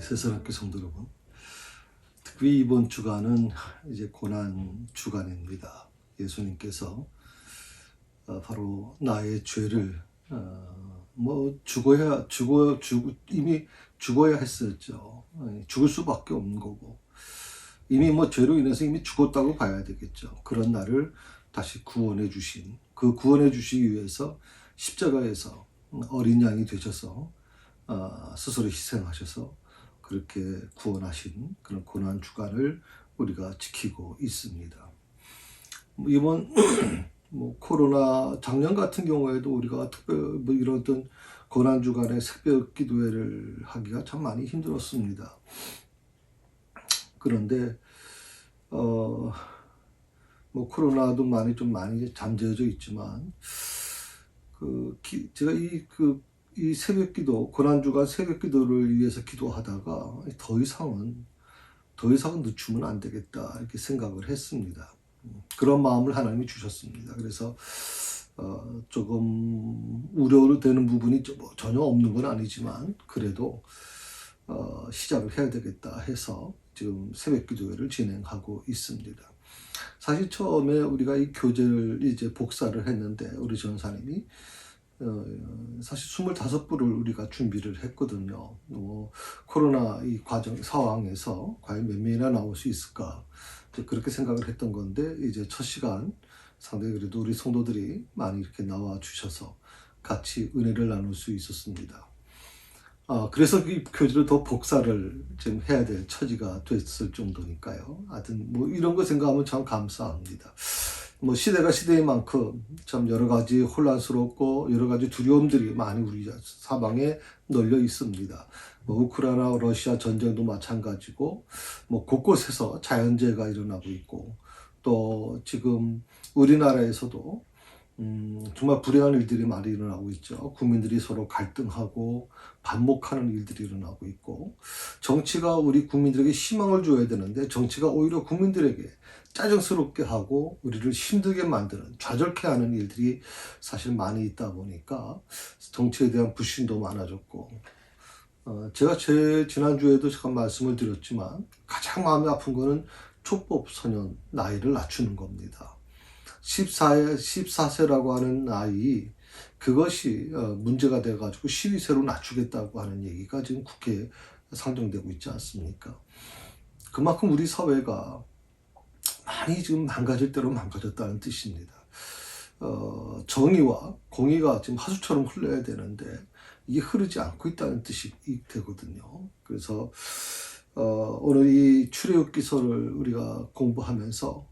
새사랑교회 성도 여러분, 특히 이번 주간은 이제 고난 주간입니다. 예수님께서 바로 나의 죄를 이미 죽어야 했었죠. 죽을 수밖에 없는 거고, 이미 죄로 인해서 이미 죽었다고 봐야 되겠죠. 그런 나를 다시 구원해 주신, 그 구원해 주시기 위해서 십자가에서 어린 양이 되셔서 스스로 희생하셔서 그렇게 구원하신 그런 고난 주간을 우리가 지키고 있습니다. 이번 코로나 작년 같은 경우에도 우리가 특별 이런 어떤 고난 주간에 새벽 기도회를 하기가 참 많이 힘들었습니다. 그런데 코로나도 많이 잠재워져 있지만 제가 이 새벽 기도, 고난주간 새벽 기도를 위해서 기도하다가 더 이상은 늦추면 안 되겠다, 이렇게 생각을 했습니다. 그런 마음을 하나님이 주셨습니다. 그래서, 조금 우려되는 부분이 전혀 없는 건 아니지만, 그래도, 시작을 해야 되겠다 해서 지금 새벽 기도회를 진행하고 있습니다. 사실 처음에 우리가 이 교재를 이제 복사를 했는데, 우리 전사님이 사실 25부를 우리가 준비를 했거든요. 코로나 이 상황에서 과연 몇 명이나 나올 수 있을까, 그렇게 생각을 했던 건데, 이제 첫 시간 상당히 그래도 우리 성도들이 많이 이렇게 나와 주셔서 같이 은혜를 나눌 수 있었습니다. 그래서 이 교재를 더 복사를 지금 해야 될 처지가 됐을 정도니까요. 하여튼 이런 거 생각하면 참 감사합니다. 시대가 시대인 만큼 참 여러 가지 혼란스럽고 여러 가지 두려움들이 많이 우리 사방에 널려 있습니다. 우크라이나 러시아 전쟁도 마찬가지고 곳곳에서 자연재해가 일어나고 있고, 또 지금 우리나라에서도 정말 불행한 일들이 많이 일어나고 있죠. 국민들이 서로 갈등하고 반목하는 일들이 일어나고 있고, 정치가 우리 국민들에게 희망을 줘야 되는데 정치가 오히려 국민들에게 짜증스럽게 하고 우리를 힘들게 만드는, 좌절케 하는 일들이 사실 많이 있다 보니까 정치에 대한 불신도 많아졌고, 제가 지난주에도 잠깐 말씀을 드렸지만 가장 마음이 아픈 거는 촉법 소년 나이를 낮추는 겁니다. 14세라고 하는 나이, 그것이 문제가 돼가지고 12세로 낮추겠다고 하는 얘기가 지금 국회에 상정되고 있지 않습니까? 그만큼 우리 사회가 많이 지금 망가질 대로 망가졌다는 뜻입니다. 정의와 공의가 지금 하수처럼 흘러야 되는데 이게 흐르지 않고 있다는 뜻이 되거든요. 그래서 오늘 이 출애굽기서를 우리가 공부하면서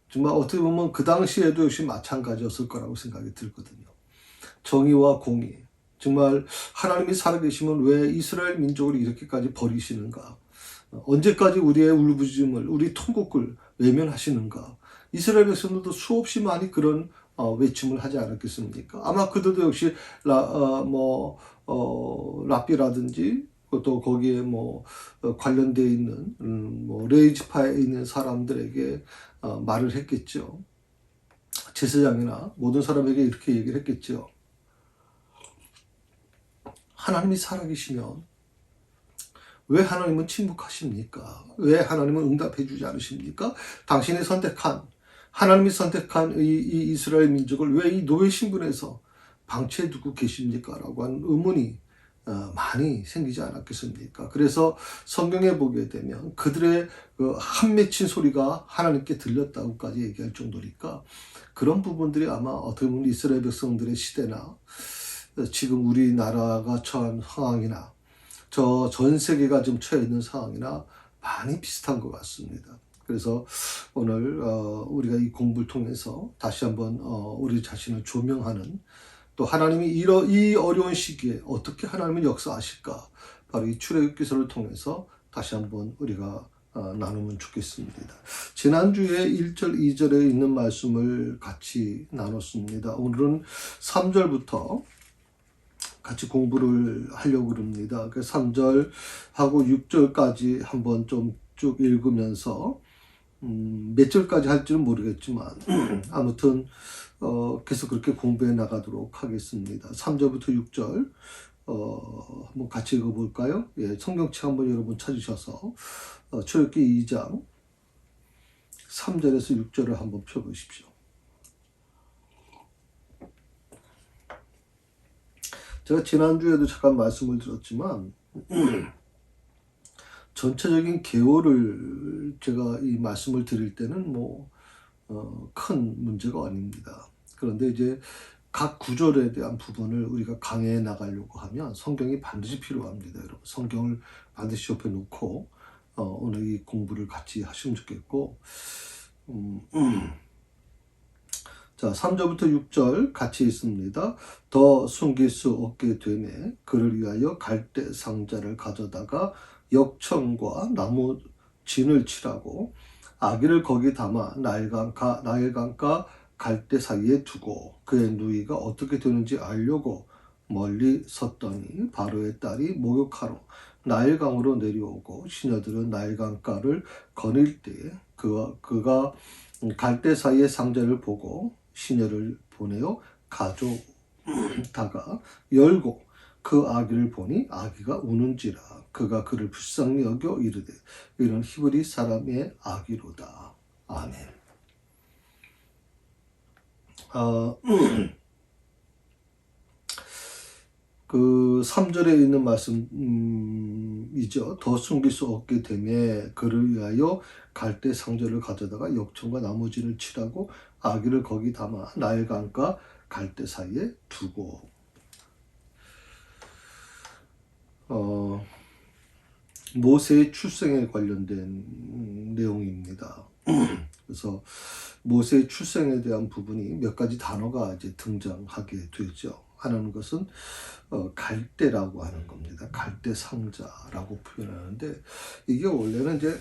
정말 어떻게 보면 그 당시에도 역시 마찬가지였을 거라고 생각이 들거든요. 정의와 공의, 정말 하나님이 살아계시면 왜 이스라엘 민족을 이렇게까지 버리시는가? 언제까지 우리의 울부짖음을, 우리 통곡을 외면하시는가? 이스라엘 백성들도 수없이 많이 그런 외침을 하지 않았겠습니까? 아마 그들도 역시 랍비라든지 또 거기에 관련되어 있는 레이지파에 있는 사람들에게 말을 했겠죠. 제사장이나 모든 사람에게 이렇게 얘기를 했겠죠. 하나님이 살아계시면 왜 하나님은 침묵하십니까? 왜 하나님은 응답해 주지 않으십니까? 하나님이 선택한 이 이스라엘 민족을 왜 이 노예 신분에서 방치해 두고 계십니까? 라고 하는 의문이 많이 생기지 않았겠습니까? 그래서 성경에 보게 되면 그들의 한 맺힌 소리가 하나님께 들렸다고까지 얘기할 정도니까, 그런 부분들이 아마 어떻게 보면 이스라엘 백성들의 시대나 지금 우리나라가 처한 상황이나 전 세계가 지금 처해 있는 상황이나 많이 비슷한 것 같습니다. 그래서 오늘 우리가 이 공부를 통해서 다시 한번 우리 자신을 조명하는, 또 하나님이 이 어려운 시기에 어떻게 하나님은 역사하실까, 바로 이 출애굽기서를 통해서 다시 한번 우리가 나누면 좋겠습니다. 지난주에 1절, 2절에 있는 말씀을 같이 나눴습니다. 오늘은 3절부터 같이 공부를 하려고 합니다. 3절하고 6절까지 한번 좀 쭉 읽으면서 몇 절까지 할지는 모르겠지만 아무튼 계속 그렇게 공부해 나가도록 하겠습니다. 3절부터 6절 한번 같이 읽어볼까요? 예, 성경책 한번 여러분 찾으셔서 출애굽기 2장 3절에서 6절을 한번 펴보십시오. 제가 지난주에도 잠깐 말씀을 드렸지만 전체적인 개요를 제가 이 말씀을 드릴 때는 큰 문제가 아닙니다. 그런데 이제 각 구절에 대한 부분을 우리가 강해해 나가려고 하면 성경이 반드시 필요합니다. 여러분, 성경을 반드시 옆에 놓고 오늘 이 공부를 같이 하시면 좋겠고, 자, 3절부터 6절 같이 있습니다. 더 숨길 수 없게 되매 그를 위하여 갈대 상자를 가져다가 역청과 나무 진을 칠하고 아기를 거기 담아 나일강가 갈대 사이에 두고 그의 누이가 어떻게 되는지 알려고 멀리 섰더니 바로의 딸이 목욕하러 나일강으로 내려오고 시녀들은 나일강가를 거닐 때에 그가 갈대 사이의 상자를 보고 시녀를 보내어 가져다가 열고 그 아기를 보니 아기가 우는지라 그가 그를 불쌍히 여겨 이르되 이런 히브리 사람의 아기로다. 아멘. 그 3절에 있는 말씀이죠. 더 숨길 수 없게 되매 그를 위하여 갈대 상자를 가져다가 역청과 나무진을 칠하고 아기를 거기 담아 나일강과 갈대 사이에 두고. 모세의 출생에 관련된 내용입니다. 그래서 모세의 출생에 대한 부분이 몇 가지 단어가 이제 등장하게 되죠. 하나는 것은 갈대라고 하는 겁니다. 갈대 상자라고 표현하는데 이게 원래는 이제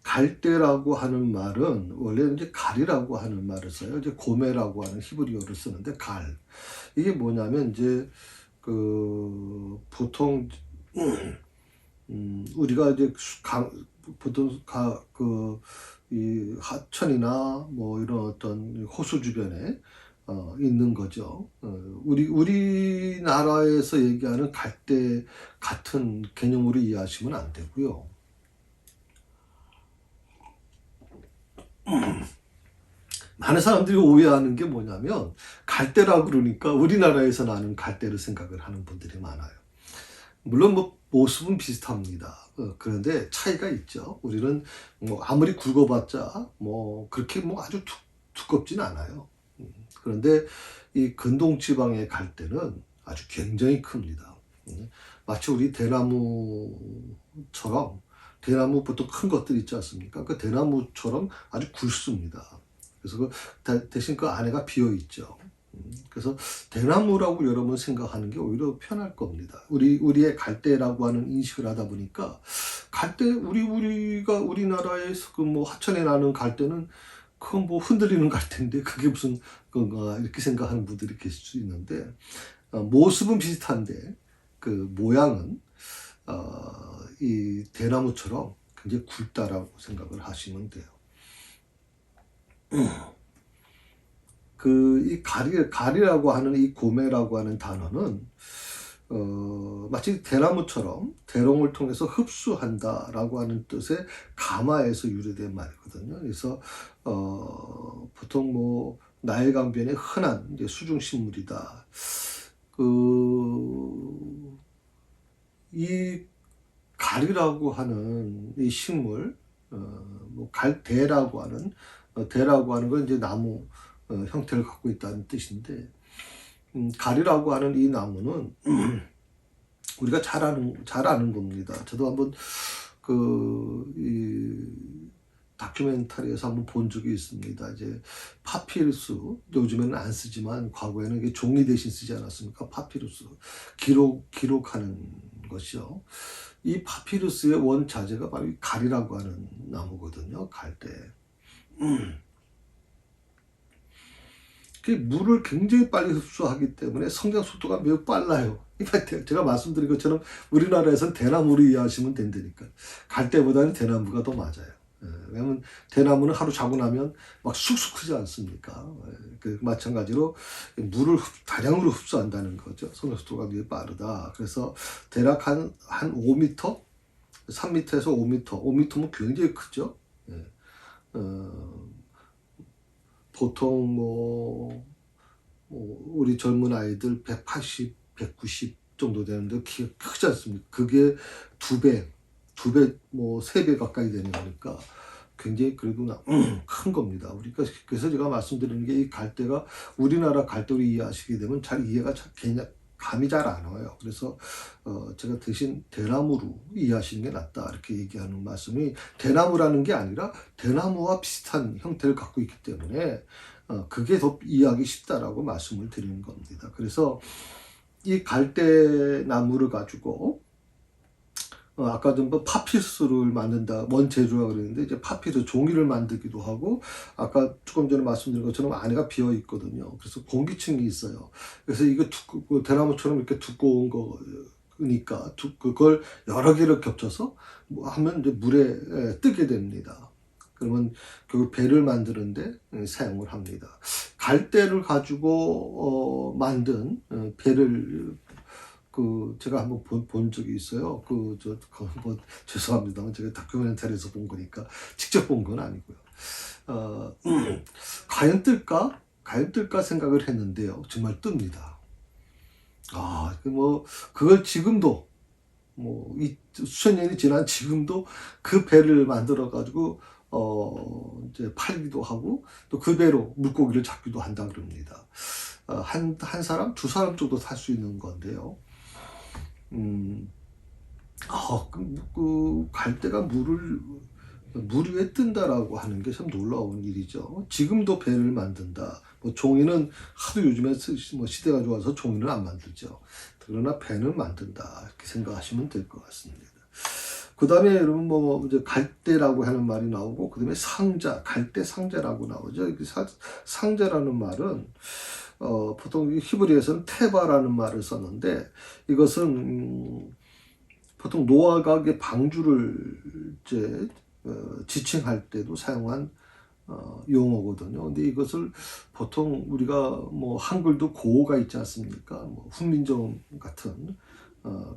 갈대라고 하는 말은 원래는 이제 갈이라고 하는 말을 써요. 이제 고메라고 하는 히브리어를 쓰는데 갈. 이게 뭐냐면 이제 보통 우리가 이제 보통 이 하천이나 이런 어떤 호수 주변에 있는 거죠. 우리나라에서 얘기하는 갈대 같은 개념으로 이해하시면 안 되고요. 많은 사람들이 오해하는 게 뭐냐면 갈대라고 그러니까 우리나라에서 나는 갈대를 생각을 하는 분들이 많아요. 물론 모습은 비슷합니다. 그런데 차이가 있죠. 우리는 아무리 굵어봤자 그렇게 아주 두껍진 않아요. 그런데 이 근동 지방의 갈대는 아주 굉장히 큽니다. 마치 우리 대나무처럼 대나무 보통 큰 것들 있지 않습니까? 그 대나무처럼 아주 굵습니다. 그래서 대신 그 안에가 비어 있죠. 그래서 대나무라고 여러분 생각하는 게 오히려 편할 겁니다. 우리의 갈대라고 하는 인식을 하다 보니까 갈대 우리가 우리나라에서 하천에 나는 갈대는 그건 흔들리는 갈대인데 그게 무슨 건가 이렇게 생각하는 분들이 계실 수 있는데 모습은 비슷한데 그 모양은 이 대나무처럼 굉장히 굵다라고 생각을 하시면 돼요. 이 가리라고 하는 이 고메라고 하는 단어는 마치 대나무처럼 대롱을 통해서 흡수한다라고 하는 뜻의 가마에서 유래된 말이거든요. 그래서 보통 나일강변의 흔한 이제 수중식물이다. 이 가리라고 하는 이 식물, 대라고 하는 건 이제 나무 형태를 갖고 있다는 뜻인데, 가리라고 하는 이 나무는 우리가 잘 아는 겁니다. 저도 한번 이 다큐멘터리에서 한번 본 적이 있습니다. 이제 파피루스, 요즘에는 안 쓰지만 과거에는 이게 종이 대신 쓰지 않았습니까? 파피루스, 기록하는 것이요. 이 파피루스의 원자재가 바로 이 가리라고 하는 나무거든요. 갈대. 물을 굉장히 빨리 흡수하기 때문에 성장 속도가 매우 빨라요. 제가 말씀드린 것처럼 우리나라에서는 대나무로 이해하시면 된다니까. 갈대보다는 대나무가 더 맞아요. 왜냐면 대나무는 하루 자고 나면 막 쑥쑥 크지 않습니까? 마찬가지로 물을 다량으로 흡수한다는 거죠. 성장속도가 되게 빠르다. 그래서 대략 한 5m? 3m에서 5m, 5m면 굉장히 크죠. 보통 우리 젊은 아이들 180, 190 정도 되는데 키가 크지 않습니까? 그게 두 배, 세 배 가까이 되는 거니까 굉장히 그래도 큰 겁니다. 그래서 제가 말씀드리는 게 이 갈대가 우리나라 갈대로 이해하시게 되면 잘 이해가 감이 잘 안 와요. 그래서 제가 대신 대나무로 이해하시는 게 낫다 이렇게 얘기하는 말씀이, 대나무라는 게 아니라 대나무와 비슷한 형태를 갖고 있기 때문에 그게 더 이해하기 쉽다라고 말씀을 드리는 겁니다. 그래서 이 갈대나무를 가지고 아까 좀 파피루스를 만든다, 원 재료라 그랬는데 이제 파피루스 종이를 만들기도 하고, 아까 조금 전에 말씀드린 것처럼 안에가 비어 있거든요. 그래서 공기층이 있어요. 그래서 이거 대나무처럼 이렇게 두꺼운 거니까 그걸 여러 개를 겹쳐서 하면 이제 물에 뜨게 됩니다. 그러면 그 배를 만드는데 사용을 합니다. 갈대를 가지고 만든 배를 제가 한번 본 적이 있어요. 죄송합니다만 제가 다큐멘터리에서 본 거니까 직접 본 건 아니고요. 과연 뜰까? 생각을 했는데요. 정말 뜹니다. 그걸 지금도, 이 수천 년이 지난 지금도 그 배를 만들어가지고, 이제 팔기도 하고, 또 그 배로 물고기를 잡기도 한다 그럽니다. 한 사람, 두 사람 정도 탈 수 있는 건데요. 갈대가 물 위에 뜬다라고 하는 게 참 놀라운 일이죠. 지금도 배를 만든다. 종이는 하도 요즘에 시대가 좋아서 종이는 안 만들죠. 그러나 배는 만든다. 이렇게 생각하시면 될 것 같습니다. 그 다음에 여러분 이제 갈대라고 하는 말이 나오고, 그 다음에 상자, 갈대 상자라고 나오죠. 상자라는 말은 보통 히브리에서는 테바라는 말을 썼는데, 이것은 보통 노아가 방주를 이제 지칭할 때도 사용한 용어거든요. 근데 이것을 보통 우리가 한글도 고어가 있지 않습니까? 훈민정 같은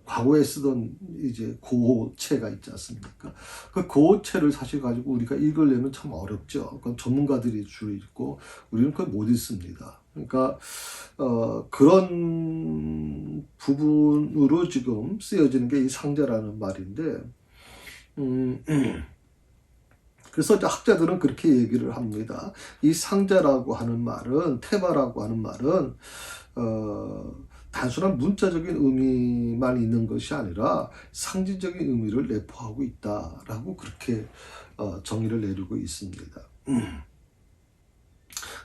과거에 쓰던 이제 고어체가 있지 않습니까? 그 고어체를 사실 가지고 우리가 읽으려면 참 어렵죠. 그건 전문가들이 주로 읽고 우리는 그걸 못 읽습니다. 그러니까 그런 부분으로 지금 쓰여지는 게 이 상자라는 말인데, 그래서 이제 학자들은 그렇게 얘기를 합니다. 이 상자라고 하는 말은, 테바라고 하는 말은 단순한 문자적인 의미만 있는 것이 아니라 상징적인 의미를 내포하고 있다라고 그렇게 정의를 내리고 있습니다.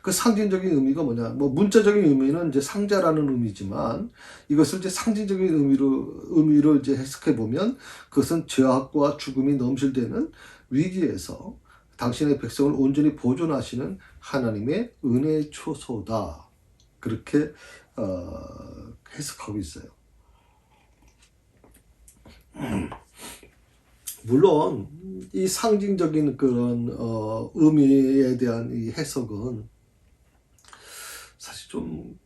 그 상징적인 의미가 뭐냐? 문자적인 의미는 이제 상자라는 의미지만, 이것을 이제 상징적인 의미로 이제 해석해 보면, 그것은 죄악과 죽음이 넘실대는 위기에서 당신의 백성을 온전히 보존하시는 하나님의 은혜의 초소다. 그렇게 해석하고 있어요. 물론 이 상징적인 그런 의미에 대한 이 해석은 사실 좀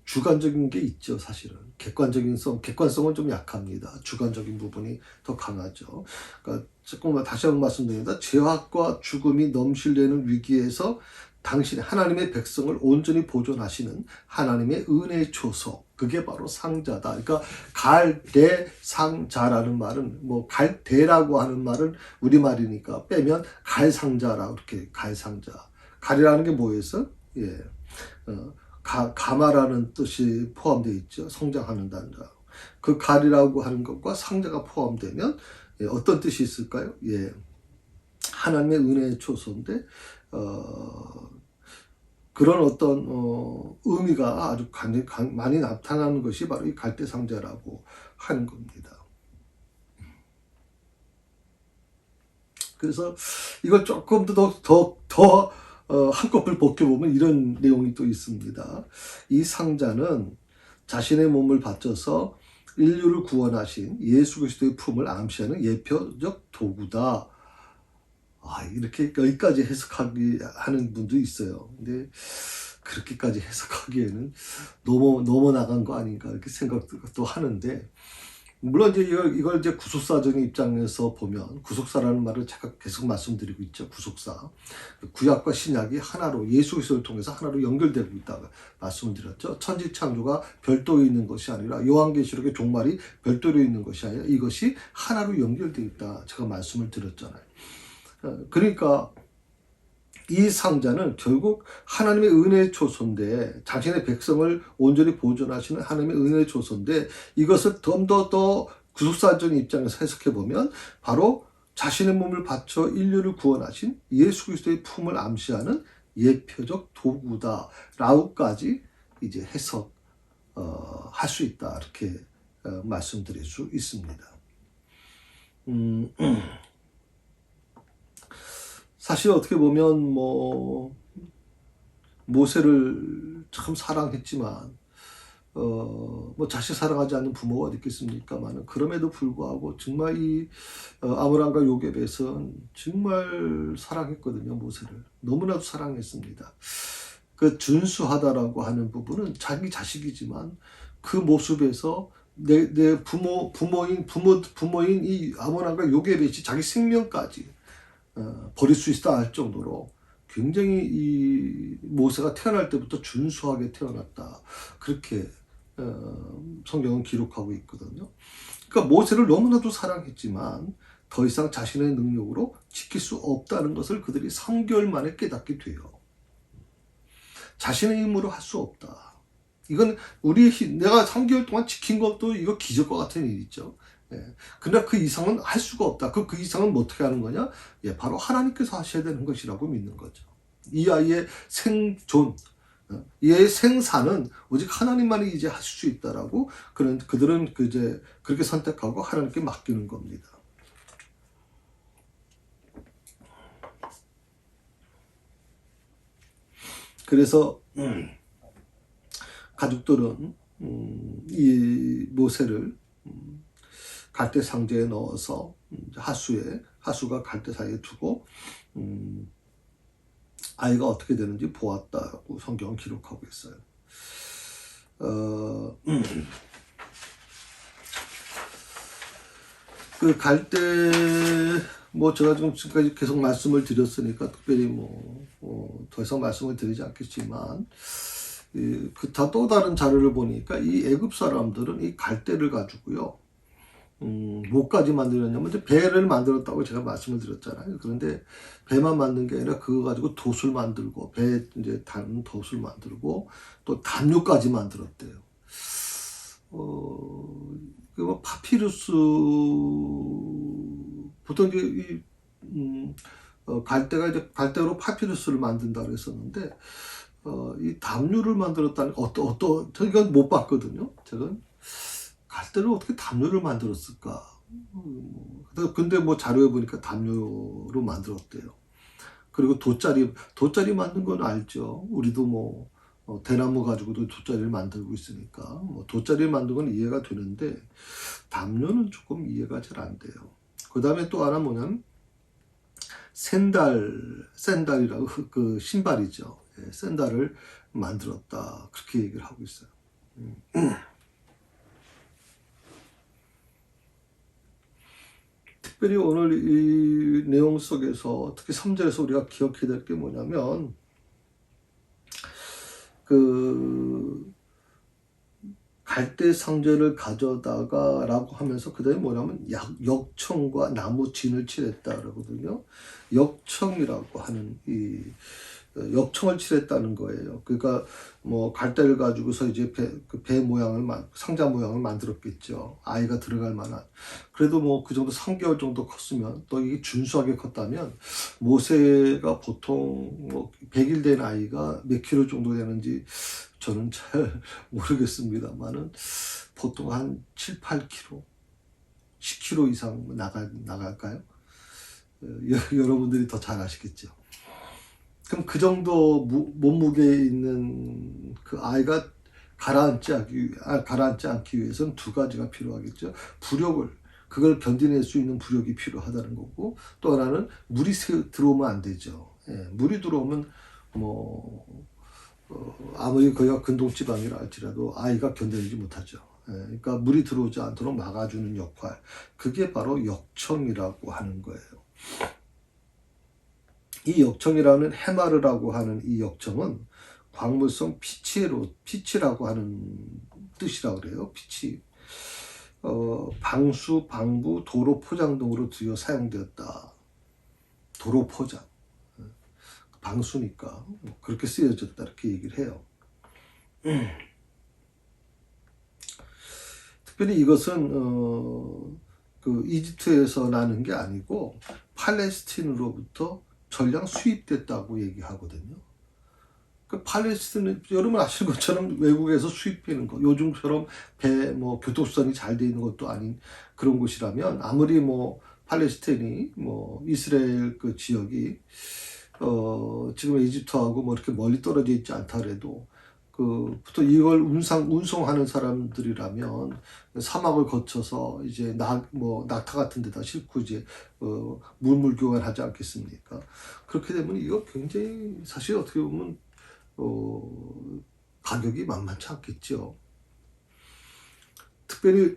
주관적인 게 있죠. 사실은 객관성은 좀 약합니다. 주관적인 부분이 더 강하죠. 그러니까 조금 다시 한번 말씀드립니다. 죄악과 죽음이 넘실대는 위기에서 당신 하나님의 백성을 온전히 보존하시는 하나님의 은혜의 초소, 그게 바로 상자다. 그러니까 갈대상자라는 말은 갈대라고 하는 말은 우리말이니까 빼면 갈상자라고, 이렇게 갈상자. 갈이라는 게 뭐였어? 예. 가마라는 뜻이 포함되어 있죠. 성장하는 단자. 그 갈이라고 하는 것과 상자가 포함되면 어떤 뜻이 있을까요? 예. 하나님의 은혜의 초소인데, 그런 어떤 의미가 아주 많이 나타나는 것이 바로 이 갈대상자라고 하는 겁니다. 그래서 이걸 조금 더 한꺼풀 벗겨보면 이런 내용이 또 있습니다. 이 상자는 자신의 몸을 바쳐서 인류를 구원하신 예수 그리스도의 품을 암시하는 예표적 도구다. 이렇게 여기까지 해석하기 하는 분도 있어요. 근데 그렇게까지 해석하기에는 너무 나간 거 아닌가 이렇게 생각도 하는데, 물론 이제 이걸 이제 구속사적인 입장에서 보면, 구속사라는 말을 제가 계속 말씀드리고 있죠. 구속사. 구약과 신약이 하나로, 예수 그리스도를 통해서 하나로 연결되고 있다고 말씀을 드렸죠. 천지 창조가 별도로 있는 것이 아니라, 요한계시록의 종말이 별도로 있는 것이 아니라 이것이 하나로 연결되어 있다, 제가 말씀을 드렸잖아요. 그러니까 이 상자는 결국 하나님의 은혜의 초소인데, 자신의 백성을 온전히 보존하시는 하나님의 은혜의 초소인데, 이것을 더 구속사적인 입장에서 해석해보면 바로 자신의 몸을 바쳐 인류를 구원하신 예수 그리스도의 품을 암시하는 예표적 도구다라고까지 이제 해석할 수 있다, 이렇게 말씀드릴 수 있습니다. 사실 어떻게 보면 모세를 참 사랑했지만 자식 사랑하지 않는 부모가 어디 있겠습니까만, 그럼에도 불구하고 정말 이 아므람과 요게벳은 정말 사랑했거든요. 모세를 너무나도 사랑했습니다. 그 준수하다라고 하는 부분은 자기 자식이지만 그 모습에서 내 부모인 이 아므람과 요게벳이 자기 생명까지 버릴 수 있다 할 정도로 굉장히 이 모세가 태어날 때부터 준수하게 태어났다, 그렇게 성경은 기록하고 있거든요. 그러니까 모세를 너무나도 사랑했지만 더 이상 자신의 능력으로 지킬 수 없다는 것을 그들이 3개월 만에 깨닫게 돼요. 자신의 힘으로 할 수 없다. 이건 내가 3개월 동안 지킨 것도 이거 기적과 같은 일이죠. 그러나 그 이상은 할 수가 없다. 그 이상은 어떻게 하는 거냐? 바로 하나님께서 하셔야 되는 것이라고 믿는 거죠. 이 아이의 생존, 이의 생사는 오직 하나님만이 이제 하실 수 있다라고 그들은 이제 그렇게 선택하고 하나님께 맡기는 겁니다. 그래서 가족들은 이 모세를 갈대 상자에 넣어서 하수가 갈대 사이에 두고 아이가 어떻게 되는지 보았다고 성경은 기록하고 있어요. 그 갈대 제가 지금까지 계속 말씀을 드렸으니까 특별히 더 이상 말씀을 드리지 않겠지만, 또 다른 자료를 보니까 이 애굽 사람들은 이 갈대를 가지고요, 뭐까지 만들었냐면 이제 배를 만들었다고 제가 말씀을 드렸잖아요. 그런데 배만 만든 게 아니라 그거 가지고 돛을 만들고, 이제 다른 돛을 만들고, 또 담요까지 만들었대요. 파피루스, 보통 이제 갈대로 파피루스를 만든다 그랬었는데, 이 담요를 만들었다는 이건 못 봤거든요. 제가 갈대로 어떻게 담요를 만들었을까? 근데 자료에 보니까 담요로 만들었대요. 그리고 돗자리 만든 건 알죠. 우리도 대나무 가지고도 돗자리를 만들고 있으니까 돗자리를 만든 건 이해가 되는데, 담요는 조금 이해가 잘 안 돼요. 그 다음에 또 하나 뭐냐면 샌달이라고 그 신발이죠. 샌달을 만들었다, 그렇게 얘기를 하고 있어요. 특별히 오늘 이 내용 속에서 특히 3절에서 우리가 기억해야 될 게 뭐냐면, 갈대 상자를 가져다가 라고 하면서 그 다음에 뭐냐면 역청과 나무 진을 칠했다 그러거든요. 역청이라고 하는 역청을 칠했다는 거예요. 그러니까 갈대를 가지고서 이제 배 모양을 상자 모양을 만들었겠죠. 아이가 들어갈 만한. 그래도 그 정도 3개월 정도 컸으면, 또 이게 준수하게 컸다면, 모세가 보통 100일 된 아이가 몇 킬로 정도 되는지 저는 잘 모르겠습니다만은 보통 한 7, 8kg, 10kg 이상 나갈까요? 여러분들이 더 잘 아시겠죠. 그럼 그 정도 몸무게에 있는 그 아이가 가라앉지 않기 위해서는 두 가지가 필요하겠죠. 부력을, 그걸 견뎌낼 수 있는 부력이 필요하다는 거고, 또 하나는 물이 들어오면 안 되죠. 예, 물이 들어오면 아무리 거기가 근동지방이라 할지라도 아이가 견뎌내지 못하죠. 예, 그러니까 물이 들어오지 않도록 막아주는 역할, 그게 바로 역청이라고 하는 거예요. 이 역청이라는 해마르라고 하는 이 역청은 광물성 피치라고 하는 뜻이라고 그래요. 피치. 방수, 방부, 도로 포장 등으로 주요 사용되었다. 도로 포장. 방수니까 그렇게 쓰여졌다 이렇게 얘기를 해요. 특별히 이것은 그 이집트에서 나는 게 아니고 팔레스틴으로부터 전량 수입됐다고 얘기하거든요. 그 팔레스틴은 여러분 아시는 것처럼 외국에서 수입되는 거, 요즘처럼 교통수단이 잘 돼 있는 것도 아닌 그런 곳이라면, 아무리 팔레스틴이 이스라엘 그 지역이 지금 이집트하고 이렇게 멀리 떨어져 있지 않다 그래도 보통 이걸 운송하는 사람들이라면 사막을 거쳐서 이제 낙타 같은 데다 싣고 이제 물물 교환하지 않겠습니까? 그렇게 되면 이거 굉장히 사실 어떻게 보면 가격이 만만치 않겠죠. 특별히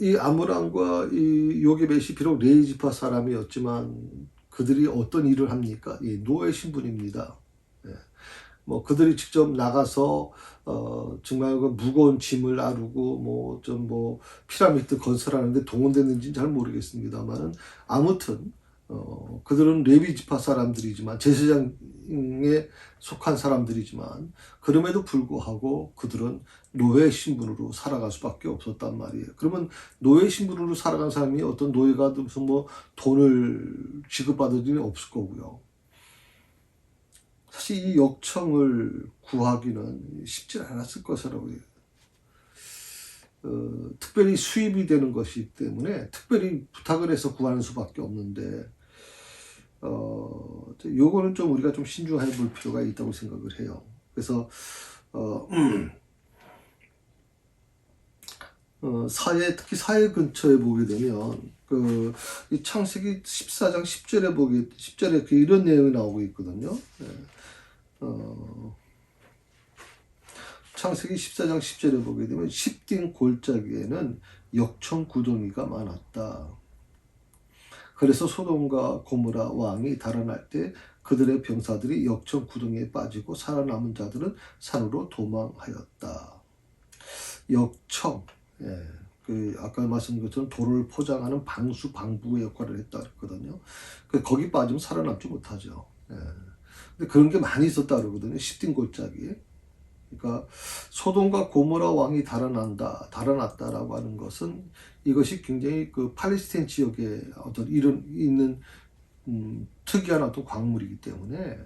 이 아므람과 이 요게벳이 비록 레이지파 사람이었지만 그들이 어떤 일을 합니까? 노예 신분입니다. 예. 그들이 직접 나가서 정말 그 무거운 짐을 나르고 피라미드 건설하는데 동원됐는지는 잘 모르겠습니다만, 아무튼 그들은 레위 지파 사람들이지만, 제사장에 속한 사람들이지만, 그럼에도 불구하고 그들은 노예 신분으로 살아갈 수밖에 없었단 말이에요. 그러면 노예 신분으로 살아간 사람이 어떤 노예가 무슨 돈을 지급받을 일이 없을 거고요. 사실 이 역청을 구하기는 쉽지 않았을 것이라고 해요. 특별히 수입이 되는 것이기 때문에 특별히 부탁을 해서 구하는 수밖에 없는데, 요거는 좀 우리가 좀 신중해 볼 필요가 있다고 생각을 해요. 그래서 특히 사회 근처에 보게 되면 이 창세기 14장 10절에 이런 내용이 나오고 있거든요. 창세기 14장 10절에 보게 되면 십딘 골짜기에는 역청 구덩이가 많았다. 그래서 소돔과 고모라 왕이 달아날 때 그들의 병사들이 역청 구덩이에 빠지고 살아남은 자들은 산으로 도망하였다. 역청, 아까 말씀드린 것처럼 도로를 포장하는 방수, 방부의 역할을 했다 그랬거든요. 거기 빠지면 살아남지 못하죠. 근데 그런 게 많이 있었다 그러거든요. 십딘 골짜기에. 그러니까 소돔과 고모라 왕이 달아났다라고 하는 것은 이것이 굉장히 그 팔레스타인 지역에 어떤 있는 특이한 어떤 광물이기 때문에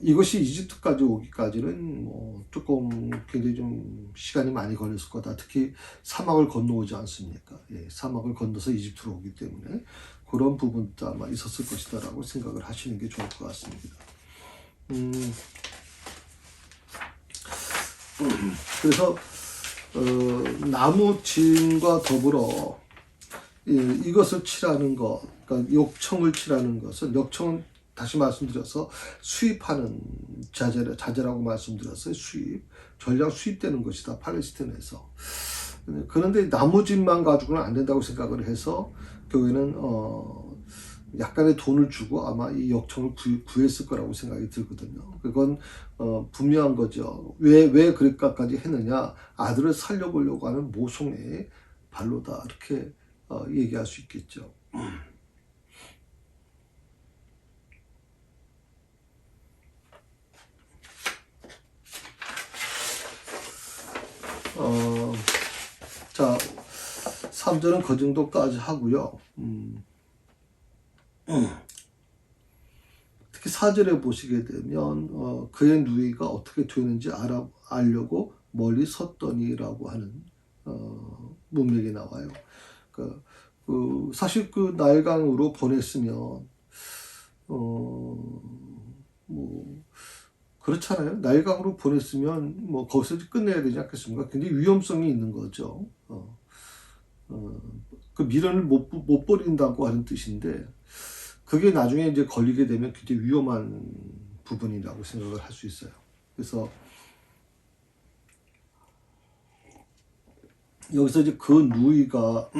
이것이 이집트까지 오기까지는 조금 굉장히 좀 시간이 많이 걸렸을 거다. 특히 사막을 건너오지 않습니까? 사막을 건너서 이집트로 오기 때문에 그런 부분도 아마 있었을 것이다라고 생각을 하시는 게 좋을 것 같습니다. 그래서 나무 진과 더불어 이것을 칠하는 것, 그러니까 역청을 칠하는 것은, 역청은 다시 말씀드려서 수입하는 자재라고 말씀드렸어요. 전량 수입되는 것이다, 팔레스타인에서. 그런데 나무진만 가지고는 안 된다고 생각을 해서 교회는 약간의 돈을 주고 아마 이 역청을 구했을 거라고 생각이 들거든요. 그건 분명한 거죠. 왜 그럴까까지 했느냐? 아들을 살려보려고 하는 모성애의 발로다, 이렇게 얘기할 수 있겠죠. 자, 3절은 그 정도까지 하고요. 특히 4절에 보시게 되면 그의 누이가 어떻게 되는지 알려고 멀리 섰더니라고 하는 문맥이 나와요. 사실 그 나일강으로 보냈으면 그렇잖아요. 나일강으로 보냈으면 뭐 거기서 끝내야 되지 않겠습니까? 굉장히 위험성이 있는 거죠. 그 미련을 못 버린다고 하는 뜻인데, 그게 나중에 이제 걸리게 되면 굉장히 위험한 부분이라고 생각을 할 수 있어요. 그래서 여기서 이제 그 누이가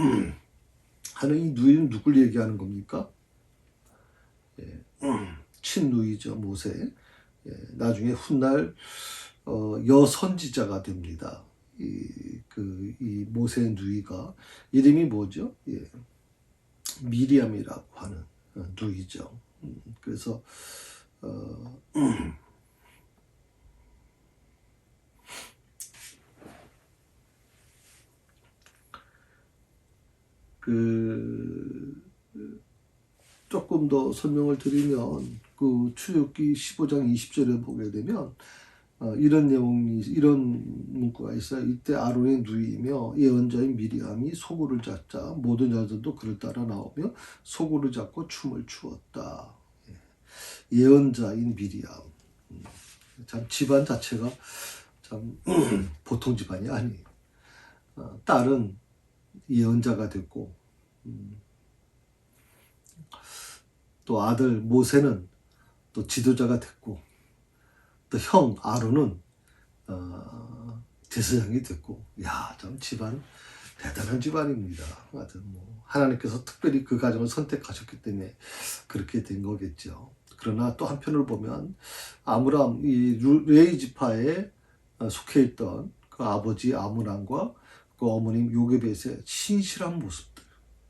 하는 이 누이는 누굴 얘기하는 겁니까? 예, 친누이죠, 모세. 예, 나중에 훗날 여선지자가 됩니다. 이 모세의 누이가 이름이 뭐죠? 예, 미리암이라고 하는 누이죠. 그래서 조금 더 설명을 드리면 그 출애굽기 15장 20절에 보게 되면 이런 내용이, 이런 문구가 있어요. 이때 아론의 누이며 예언자인 미리암이 소굴을 잡자 모든 자들도 그를 따라 나오며 소굴을 잡고 춤을 추었다. 예언자인 미리암. 참 집안 자체가 참 보통 집안이 아니에요. 딸은 예언자가 됐고, 또 아들 모세는 또 지도자가 됐고, 또 형 아론은 제사장이 됐고, 야, 참 집안 대단한 집안입니다. 하여튼 뭐 하나님께서 특별히 그 가정을 선택하셨기 때문에 그렇게 된 거겠죠. 그러나 또 한편으로 보면 아므람, 이 레위 지파에 속해 있던 그 아버지 아므람과 그 어머님 요게벳의 신실한 모습들,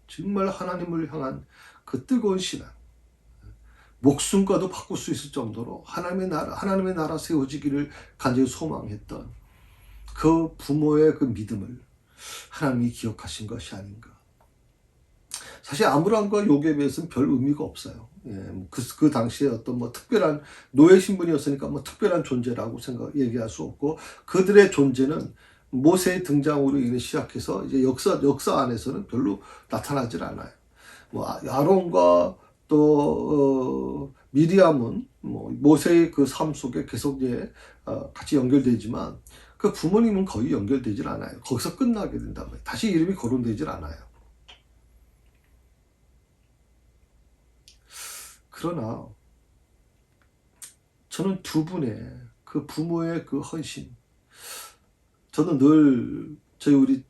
정말 하나님을 향한 그 뜨거운 신앙, 목숨과도 바꿀 수 있을 정도로 하나님의 나라 세워지기를 간절히 소망했던 그 부모의 그 믿음을 하나님이 기억하신 것이 아닌가. 사실 아므람과 요게벳은 별 의미가 없어요. 예, 그 당시에 어떤 뭐 특별한 노예 신분이었으니까 뭐 특별한 존재라고 얘기할 수 없고, 그들의 존재는 모세의 등장으로 인해 시작해서 이제 역사 안에서는 별로 나타나질 않아요. 뭐 아론과 또 미리암은 뭐 모세의 그 삶 속에 계속 같이 연결되지만 그 부모님은 거의 연결되질 않아요. 거기서 끝나게 된단 말이에요. 다시 이름이 거론되질 않아요. 그러나 저는 두 분의 그 부모의 그 헌신, 저는 늘 우리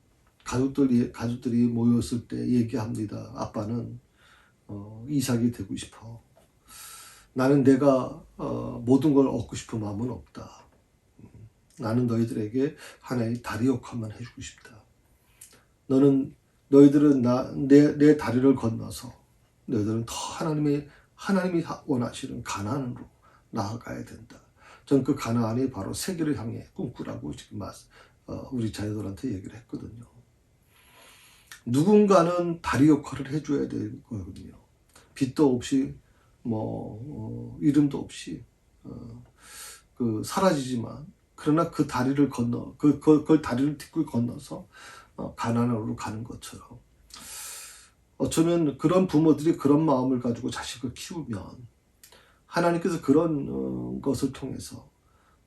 가족들이 모였을 때 얘기합니다. 아빠는 이삭이 되고 싶어. 나는 내가 모든 걸 얻고 싶은 마음은 없다. 나는 너희들에게 하나의 다리 역할만 해주고 싶다. 너희들은 내 다리를 건너서 너희들은 더 하나님이 원하시는 가나안으로 나아가야 된다. 전 그 가나안이 바로 세계를 향해 꿈꾸라고 지금 우리 자녀들한테 얘기를 했거든요. 누군가는 다리 역할을 해줘야 될 거거든요. 빚도 없이 이름도 없이 사라지지만, 그러나 그 다리를 건너 그 다리를 딛고 건너서 가나안으로 가는 것처럼, 어쩌면 그런 부모들이 그런 마음을 가지고 자식을 키우면 하나님께서 그런 것을 통해서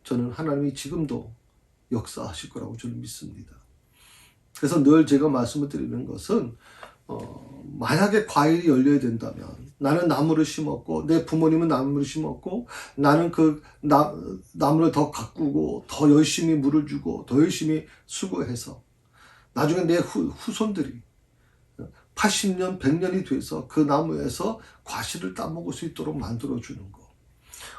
저는 하나님이 지금도 역사하실 거라고 저는 믿습니다. 그래서 늘 제가 말씀을 드리는 것은 만약에 과일이 열려야 된다면, 나는 나무를 심었고 내 부모님은 나무를 심었고 나는 그 나무를 더 가꾸고 더 열심히 물을 주고 더 열심히 수고해서 나중에 내 후손들이 80년, 100년이 돼서 그 나무에서 과실을 따먹을 수 있도록 만들어주는 거.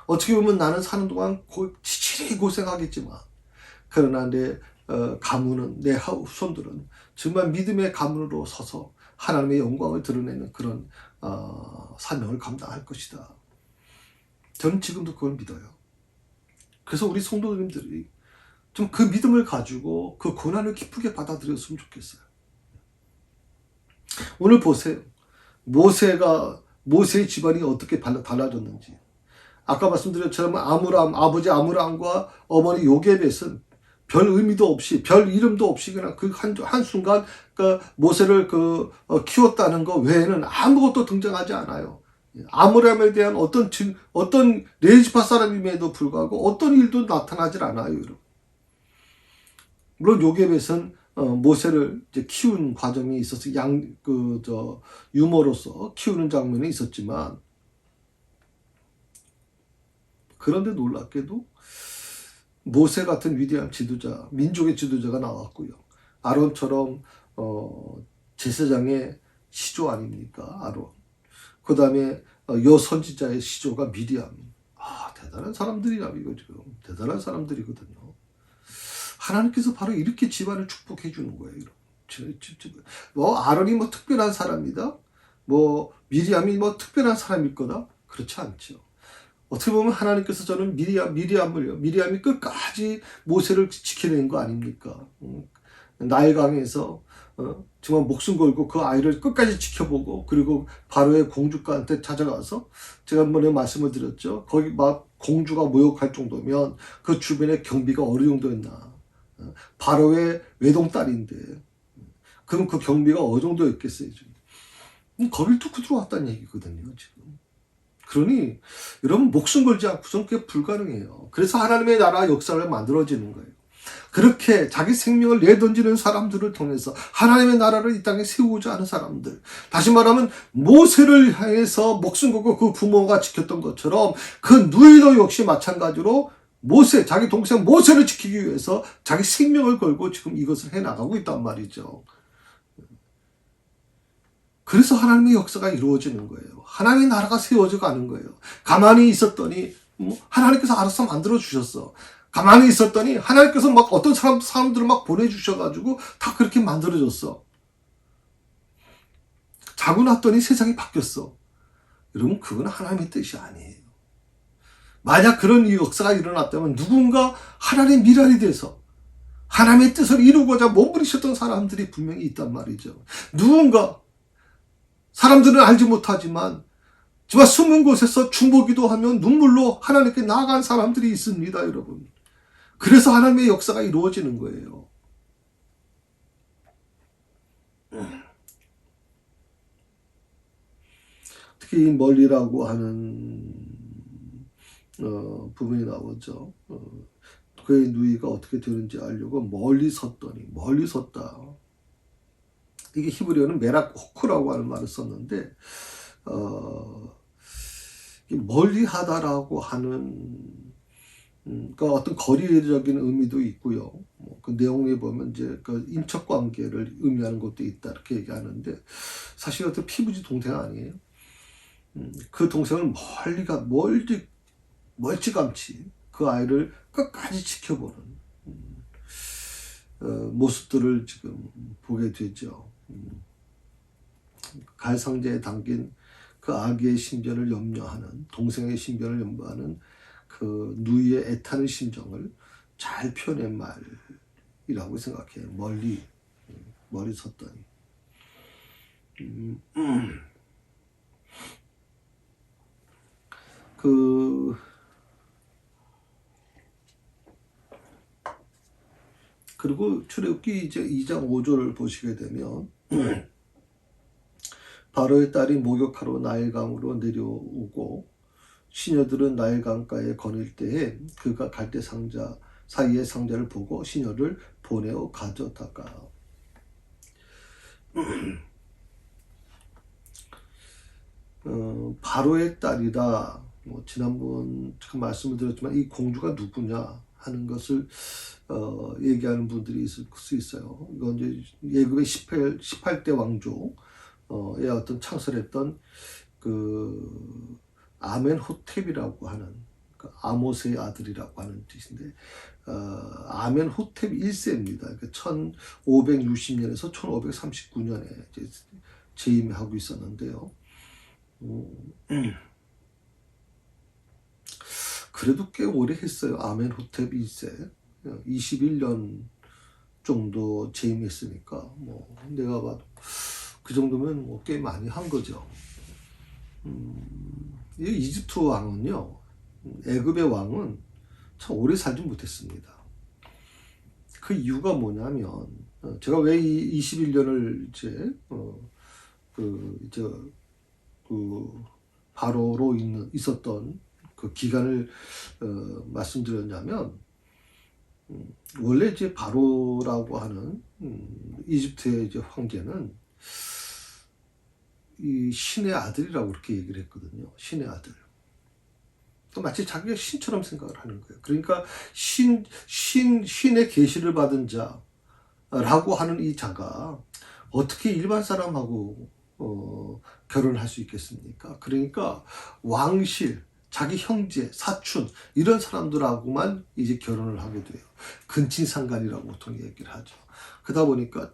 어떻게 보면 나는 사는 동안 지칠이 고생하겠지만, 그러나 내 가문은, 내 후손들은 정말 믿음의 가문으로 서서 하나님의 영광을 드러내는 그런 사명을 감당할 것이다. 저는 지금도 그걸 믿어요. 그래서 우리 성도님들이 좀 그 믿음을 가지고 그 고난을 기쁘게 받아들였으면 좋겠어요. 오늘 보세요. 모세의 집안이 어떻게 달라졌는지. 아까 말씀드렸처럼 아버지 아므람과 어머니 요게벳은 별 의미도 없이, 별 이름도 없이 그냥 그 한순간 모세를 키웠다는 것 외에는 아무것도 등장하지 않아요. 아므람에 대한 어떤 레지파 사람임에도 불구하고 어떤 일도 나타나질 않아요, 여러분. 물론 요셉에서는 모세를 이제 키운 과정이 있어서 유모로서 키우는 장면이 있었지만, 그런데 놀랍게도 모세 같은 위대한 지도자, 민족의 지도자가 나왔고요. 아론처럼 제사장의 시조 아닙니까? 아론. 그 다음에 여선지자의 시조가 미디암. 대단한 사람들이라 이거죠. 대단한 사람들이거든요. 하나님께서 바로 이렇게 집안을 축복해 주는 거예요. 아론이 특별한 사람이다. 미리암이 특별한 사람일 거다. 그렇지 않죠. 어떻게 보면 하나님께서 저는 미리암이 끝까지 모세를 지켜낸 거 아닙니까? 나일강에서 정말 목숨 걸고 그 아이를 끝까지 지켜보고, 그리고 바로의 공주가한테 찾아가서, 제가 한번에 말씀을 드렸죠. 거기 막 공주가 모욕할 정도면 그 주변에 경비가 어느 정도였나. 바로의 외동딸인데 그럼 그 경비가 어느 정도였겠어요. 거길 뚫고 들어왔다는 얘기거든요, 지금. 그러니 여러분, 목숨 걸지 않고서는 그게 불가능해요. 그래서 하나님의 나라 역사를 만들어지는 거예요. 그렇게 자기 생명을 내던지는 사람들을 통해서 하나님의 나라를 이 땅에 세우고자 하는 사람들, 다시 말하면 모세를 향해서 목숨 걸고 그 부모가 지켰던 것처럼 그 누이도 역시 마찬가지로 자기 동생 모세를 지키기 위해서 자기 생명을 걸고 지금 이것을 해나가고 있단 말이죠. 그래서 하나님의 역사가 이루어지는 거예요. 하나님의 나라가 세워져 가는 거예요. 가만히 있었더니 하나님께서 알아서 만들어 주셨어. 가만히 있었더니 하나님께서 어떤 사람들을 보내주셔가지고 다 그렇게 만들어졌어. 자고 났더니 세상이 바뀌었어. 여러분, 그건 하나님의 뜻이 아니에요. 만약 그런 역사가 일어났다면 누군가 하나님의 미랄이 돼서 하나님의 뜻을 이루고자 몸부리셨던 사람들이 분명히 있단 말이죠. 누군가, 사람들은 알지 못하지만 정말 숨은 곳에서 중보기도 하면 눈물로 하나님께 나아간 사람들이 있습니다, 여러분. 그래서 하나님의 역사가 이루어지는 거예요. 특히 멀리라고 하는 부분이 나오죠. 그의 누이가 어떻게 되는지 알려고 멀리 섰다. 이게 히브리어는 메락 호크라고 하는 말을 썼는데, 멀리 하다라고 하는, 그러니까 어떤 거리적인 의미도 있고요. 그 내용에 보면 이제 그 인척 관계를 의미하는 것도 있다, 이렇게 얘기하는데, 사실 어떤 피부지 동생 아니에요. 그 동생을 멀찌감치 그 아이를 끝까지 지켜보는 모습들을 지금 보게 되죠. 갈상자에 담긴 그 아기의 심전을 염려하는, 동생의 심전을 염려하는 그 누이의 애타는 심정을 잘 표현한 말이라고 생각해요. 멀리 섰더니. 그리고 출애굽기 이제 2장 5절을 보시게 되면 바로의 딸이 목욕하러 나일강으로 내려오고 시녀들은 나일강가에 거닐 때에 그가 갈대 상자 사이의 상자를 보고 시녀를 보내어 가져다가. 바로의 딸이다. 지난번 말씀을 드렸지만 이 공주가 누구냐 하는 것을 얘기하는 분들이 있을 수 있어요. 이건 이제 예굽의 18대 왕조의 어떤 창설했던 그 아멘호텝이라고 하는, 그 아모스의 아들이라고 하는 뜻인데, 아멘호텝 1세입니다. 그러니까 1560년에서 1539년에 이제 재임하고 있었는데요. 그래도 꽤 오래 했어요. 아멘호텝 1세. 21년 정도 재임했으니까, 내가 봐도 그 정도면 꽤 많이 한 거죠. 이 이집트 왕은요, 애굽의 왕은 참 오래 살지 못했습니다. 그 이유가 뭐냐면, 제가 왜 이 21년을 바로로 있었던 그 기간을 말씀드렸냐면, 원래 이제 바로라고 하는 이집트의 이제 황제는 이 신의 아들이라고 그렇게 얘기를 했거든요. 신의 아들. 마치 자기가 신처럼 생각을 하는 거예요. 그러니까 신의 계시를 받은 자라고 하는 이 자가 어떻게 일반 사람하고 결혼할 수 있겠습니까? 그러니까 왕실, 자기 형제, 사촌 이런 사람들하고만 이제 결혼을 하게 돼요. 근친상간이라고 보통 얘기를 하죠. 그러다 보니까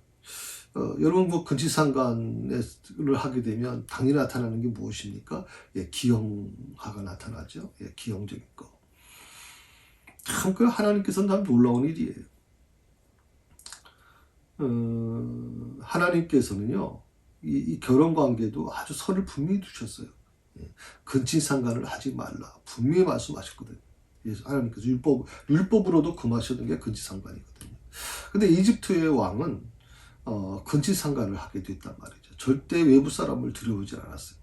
여러분 뭐 근친상간을 하게 되면 당연히 나타나는 게 무엇입니까? 예, 기형화가 나타나죠. 예, 기형적인 거. 참 그 하나님께서는 참 놀라운 일이에요. 하나님께서는요 이 결혼 관계도 아주 선을 분명히 두셨어요. 예, 근친상간을 하지 말라 분명히 말씀하셨거든요. 하나님께서 율법으로도 금하셨던 게 근친상간이거든요. 근데 이집트의 왕은 근친상간을 하게 됐단 말이죠. 절대 외부 사람을 들여오지 않았어요.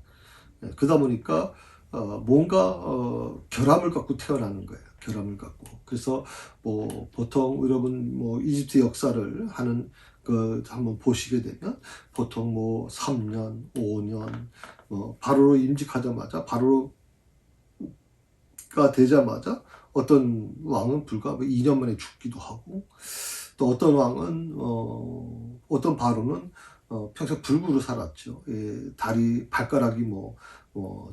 그러다 보니까 뭔가 결함을 갖고 태어나는 거예요. 결함을 갖고. 그래서 뭐 보통 여러분 뭐 이집트 역사를 하는 그 한번 보시게 되면 보통 뭐 3년, 5년 바로로 임직하자마자 바로가 되자마자 어떤 왕은 불과 2년 만에 죽기도 하고 또 어떤 왕은 어떤 바로는 평생 불구로 살았죠. 예, 다리 발가락이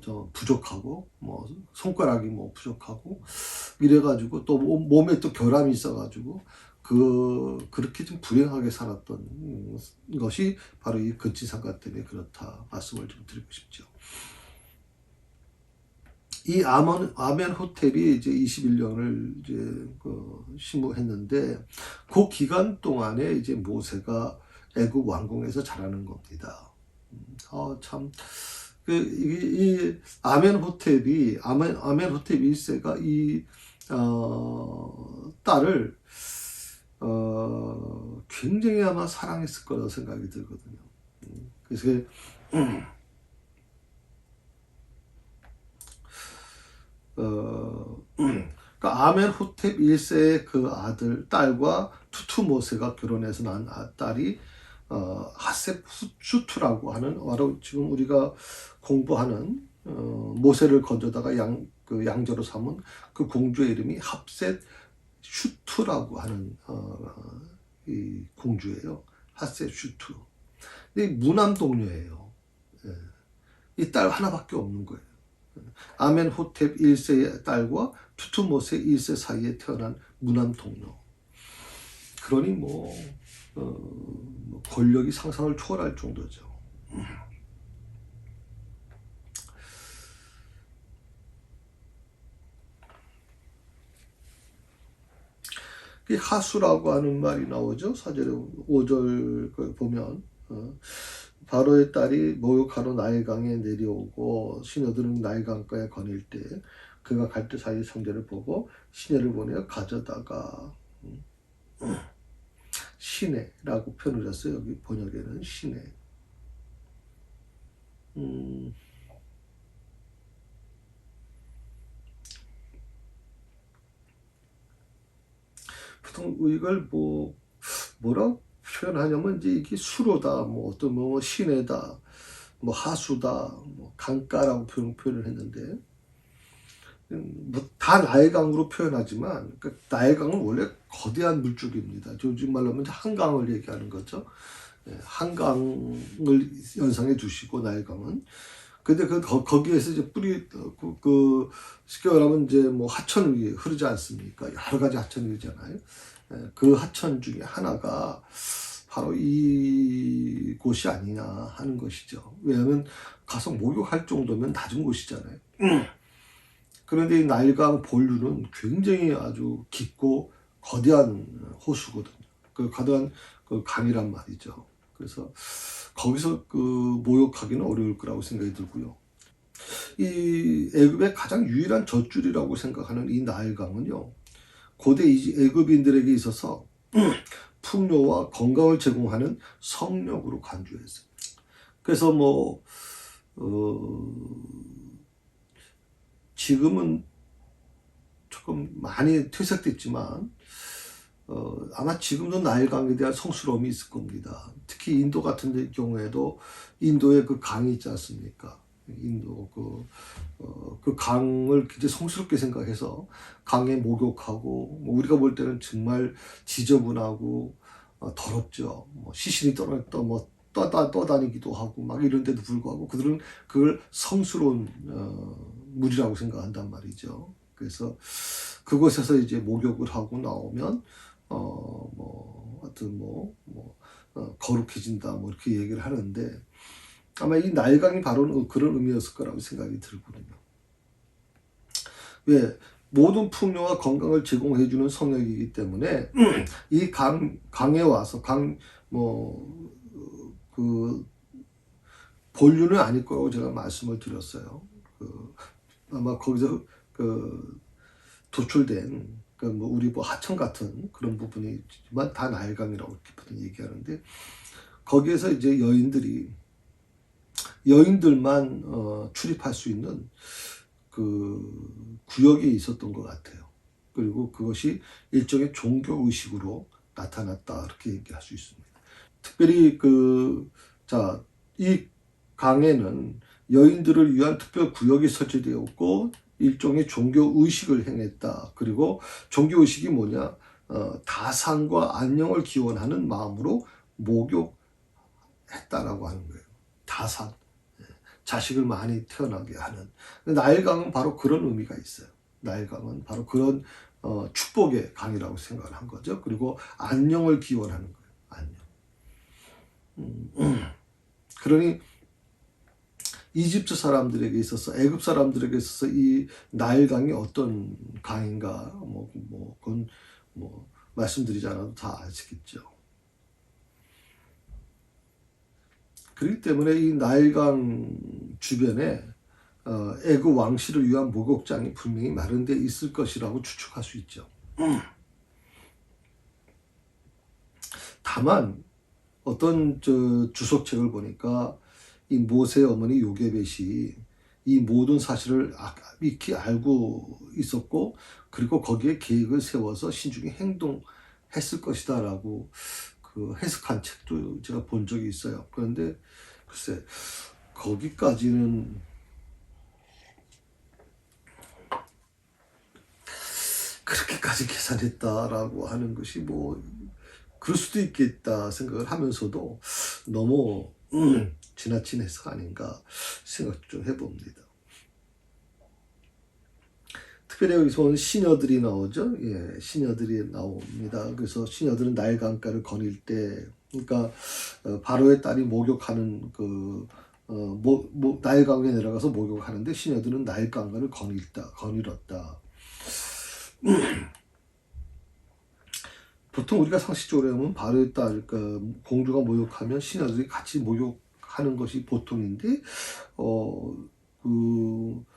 저 부족하고 손가락이 부족하고 이래가지고 또 몸에 또 결함이 있어가지고 그렇게 좀 불행하게 살았던 것이 바로 이 근친상간 때문에 그렇다 말씀을 좀 드리고 싶죠. 이 아멘호텔이 이제 21년을 이제 심무했는데 그 기간 동안에 이제 모세가 애굽 왕궁에서 자라는 겁니다. 참, 이 아멘호텔 1세가 이 딸을 굉장히 아마 사랑했을 거라고 생각이 들거든요. 그래서 그러니까 아멘호텔 1세의 그 딸과 투투모세가 결혼해서 난 딸이 핫셉슈트라고 하는 바로 지금 우리가 공부하는 모세를 건져다가 양자로 삼은 그 공주의 이름이 핫셋슈트라고 하는 이 공주예요. 핫셋슈트. 근데 무남동녀예요. 예. 이 딸 하나밖에 없는 거예요. 아멘호텔 1세의 딸과 투투모세 1세 사이에 태어난 무남동녀. 그러니 권력이 상상을 초월할 정도죠. 하수라고 하는 말이 나오죠. 4절에 5절 보면 바로의 딸이 모욕하러 나일강에 내려오고 시녀들은 나일강가에 거닐 때 그가 갈 때 사이 성전을 보고 시내를 보내어 가져다가 시내라고 표현을 했어요. 여기 번역에는 시내. 보통 이걸 뭐라고 표현하냐면 이제 이게 수로다, 어떤 시내다, 하수다, 강가라고 표현을 했는데 다 나일강으로 표현하지만 그 나일강은 원래 거대한 물줄기입니다. 요즘 말로 하면 한강을 얘기하는 거죠. 한강을 연상해 두시고 나일강은. 근데 거기에서 이제 쉽게 말하면 이제 하천이 흐르지 않습니까? 여러 가지 하천이 흐르잖아요. 그 하천 중에 하나가 바로 이곳이 아니냐 하는 것이죠. 왜냐하면 가서 목욕할 정도면 낮은 곳이잖아요. 그런데 이 나일강 본류는 굉장히 아주 깊고 거대한 호수거든요. 그 거대한 그 강이란 말이죠. 그래서 거기서 목욕하기는 어려울 거라고 생각이 들고요. 이 애굽의 가장 유일한 젖줄이라고 생각하는 이 나일강은요, 고대 애굽인들에게 있어서 풍요와 건강을 제공하는 성령으로 간주했어요. 그래서 지금은 조금 많이 퇴색됐지만 아마 지금도 나일강에 대한 성스러움이 있을 겁니다. 특히 인도 같은 경우에도 인도의 그 강이 있지 않습니까? 인도 그 강을 굉장히 성스럽게 생각해서 강에 목욕하고, 뭐 우리가 볼 때는 정말 지저분하고 더럽죠. 뭐 시신이 떠다니기도 하고 막 이런데도 불구하고 그들은 그걸 성스러운 물이라고 생각한단 말이죠. 그래서 그곳에서 이제 목욕을 하고 나오면 하여튼 거룩해진다 뭐 이렇게 얘기를 하는데, 아마 이 나일강이 바로 그런 의미였을 거라고 생각이 들거든요. 왜? 모든 풍요와 건강을 제공해주는 성역이기 때문에 이 강에 와서 본류는 아닐 거라고 제가 말씀을 드렸어요. 아마 거기서 도출된 우리 하천 같은 그런 부분이지만 다 나일강이라고 이렇게 얘기하는데, 거기에서 이제 여인들만 출입할 수 있는 그 구역에 있었던 것 같아요. 그리고 그것이 일종의 종교 의식으로 나타났다 이렇게 얘기할 수 있습니다. 특별히 이 강에는 여인들을 위한 특별 구역이 설치되었고 일종의 종교 의식을 행했다. 그리고 종교 의식이 뭐냐? 다산과 안녕을 기원하는 마음으로 목욕했다라고 하는 거예요. 다산, 자식을 많이 태어나게 하는. 나일강은 바로 그런 의미가 있어요. 나일강은 바로 그런 축복의 강이라고 생각을 한 거죠. 그리고 안녕을 기원하는 거예요. 안녕. 그러니 이집트 사람들에게 있어서, 애굽 사람들에게 있어서 이 나일강이 어떤 강인가 그건 말씀드리지 않아도 다 아시겠죠. 그렇기 때문에 이 나일강 주변에 애굽 왕실을 위한 목욕장이 분명히 마련되어 있을 것이라고 추측할 수 있죠. 다만 어떤 주석책을 보니까 이 모세의 어머니 요게벳이 이 모든 사실을 익히 알고 있었고, 그리고 거기에 계획을 세워서 신중히 행동했을 것이다라고 해석한 책도 제가 본 적이 있어요. 그런데 글쎄 거기까지는 그렇게까지 계산했다라고 하는 것이 그럴 수도 있겠다 생각을 하면서도 너무 지나친 해석 아닌가 생각 좀 해봅니다. 특별히 여기서 시녀들이 나오죠. 예, 시녀들이 나옵니다. 그래서 시녀들은 나일강가를 거닐 때, 그러니까 바로의 딸이 목욕하는 나일강에 내려가서 목욕하는데 시녀들은 나일강가를 거닐었다. 보통 우리가 상식적으로 하면 바로의 딸, 공주가 목욕하면 시녀들이 같이 목욕하는 것이 보통인데,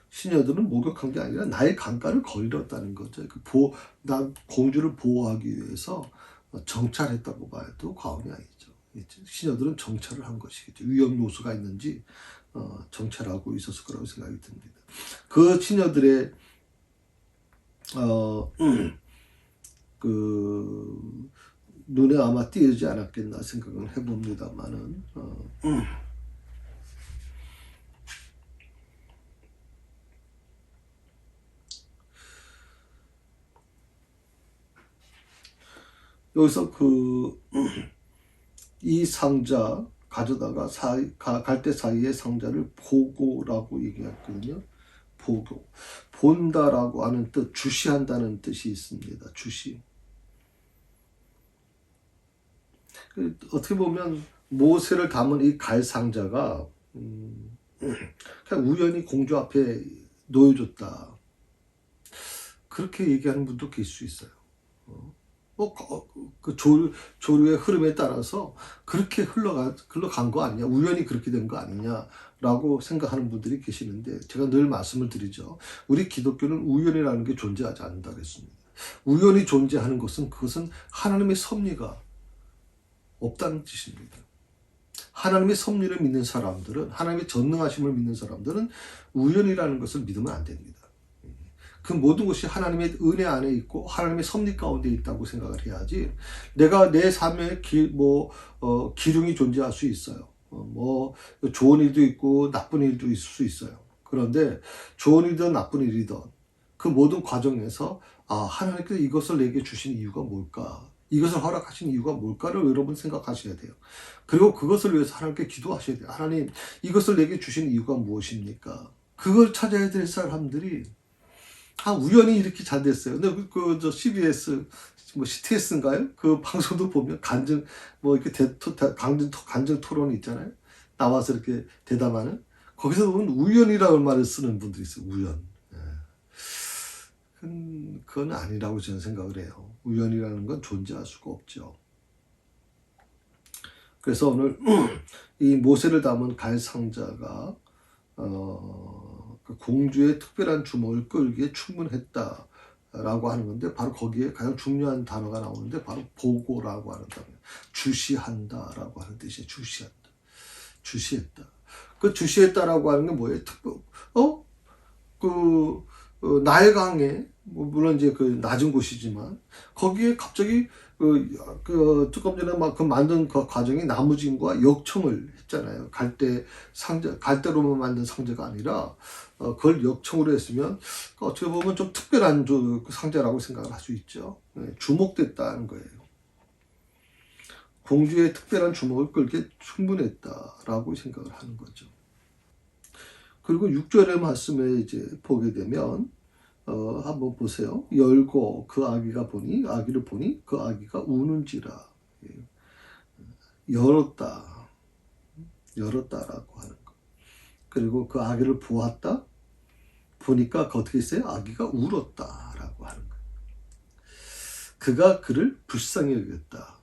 시녀들은 목욕한 게 아니라 나의 강가를 거닐었다는 거죠. 공주를 보호하기 위해서 정찰했다고 봐도 과언이 아니죠. 시녀들은 정찰을 한 것이겠죠. 위험 요소가 있는지 정찰하고 있었을 거라고 생각이 듭니다. 그 시녀들의 눈에 아마 띄지 않았겠나 생각을 해봅니다만은 여기서 이 상자 가져다가 갈대 사이의 상자를 보고라고 얘기했거든요. 보고, 본다라고 하는 뜻, 주시한다는 뜻이 있습니다. 주시. 어떻게 보면 모세를 담은 이 갈상자가 그냥 우연히 공주 앞에 놓여줬다, 그렇게 얘기하는 분도 계실 수 있어요. 조류의 흐름에 따라서 그렇게 흘러간 거 아니냐, 우연히 그렇게 된 거 아니냐라고 생각하는 분들이 계시는데, 제가 늘 말씀을 드리죠. 우리 기독교는 우연이라는 게 존재하지 않는다 그랬습니다. 우연히 존재하는 그것은 하나님의 섭리가 없다는 뜻입니다. 하나님의 섭리를 믿는 사람들은, 하나님의 전능하심을 믿는 사람들은 우연이라는 것을 믿으면 안 됩니다. 그 모든 것이 하나님의 은혜 안에 있고 하나님의 섭리 가운데 있다고 생각을 해야지. 내가 내 삶에 기둥이 존재할 수 있어요. 좋은 일도 있고 나쁜 일도 있을 수 있어요. 그런데 좋은 일이든 나쁜 일이든 그 모든 과정에서 하나님께서 이것을 내게 주신 이유가 뭘까? 이것을 허락하신 이유가 뭘까를 여러분 생각하셔야 돼요. 그리고 그것을 위해서 하나님께 기도하셔야 돼요. 하나님, 이것을 내게 주신 이유가 무엇입니까? 그걸 찾아야 될 사람들이 우연히 이렇게 잘 됐어요. 근데 저 CBS CTS인가요? 그 방송도 보면 이렇게 간증 토론 있잖아요. 나와서 이렇게 대담하는. 거기서 보면 우연이라는 말을 쓰는 분들이 있어요. 우연. 그건 아니라고 저는 생각을 해요. 우연이라는 건 존재할 수가 없죠. 그래서 오늘 이 모세를 담은 갈 상자가 공주의 특별한 주목을 끌기에 충분했다라고 하는 건데, 바로 거기에 가장 중요한 단어가 나오는데 바로 보고라고 하는 단어, 주시한다라고 하는 뜻이에요. 주시했다. 그 주시했다라고 하는 게 뭐예요? 나일강에 물론 이제 그 낮은 곳이지만 거기에 갑자기 조금 전에 막 만든 그 과정이 나무진과 역청을 했잖아요. 갈대로만 만든 상자가 아니라 그걸 역청으로 했으면 어떻게 보면 좀 특별한 상자라고 생각을 할 수 있죠. 주목됐다는 거예요. 공주의 특별한 주목을 끌기에 충분했다라고 생각을 하는 거죠. 그리고 6절의 말씀에 이제 보게 되면 한번 보세요. 열고 그 아기를 보니 그 아기가 우는지라. 열었다라고 하는 거. 그리고 그 아기를 보니까 어떻게 있어요? 아기가 울었다라고 하는 거. 그가 그를 불쌍히 여겼다.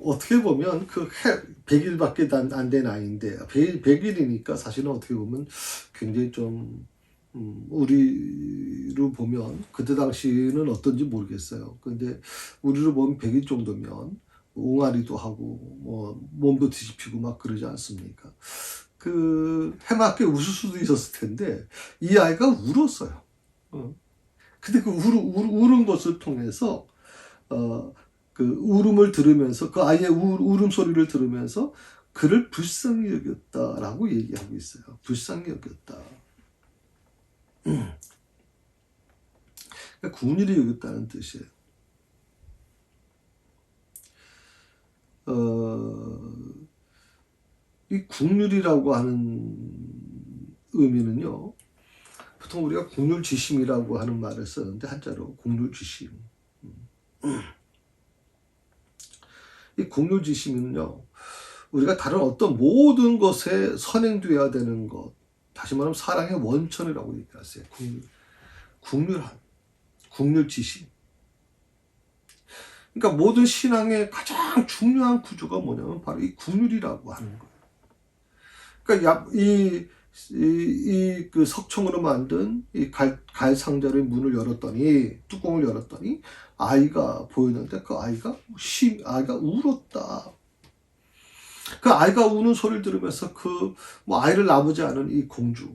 어떻게 보면 100일밖에 안 된 아이인데 100일이니까 사실은 어떻게 보면 굉장히 좀 우리로 보면 그때 당시는 어떤지 모르겠어요. 근데 우리로 보면 100일 정도면 옹알이도 하고 몸도 뒤집히고 막 그러지 않습니까? 해맑게 웃을 수도 있었을 텐데 이 아이가 울었어요. 근데 그 우는 것을 통해서 그 울음을 들으면서 그 아이의 울음소리를 들으면서 그를 불쌍히 여겼다라고 얘기하고 있어요. 불쌍히 여겼다. 그러니까 국률이 여겼다는 뜻이에요. 이 국률이라고 하는 의미는요, 보통 우리가 국률지심이라고 하는 말을 쓰는데 한자로 국률지심. 이 국률지심은요, 우리가 다른 어떤 모든 것에 선행되어야 되는 것, 다시 말하면 사랑의 원천이라고 얘기하세요. 국률지심. 그러니까 모든 신앙의 가장 중요한 구조가 뭐냐면 바로 이 국률이라고 하는 거예요. 그러니까 그 석청으로 만든 이 갈 상자의 뚜껑을 열었더니 아이가 보였는데 그 아이가 울었다. 그 아이가 우는 소리를 들으면서 아이를 나보지 않은 이 공주.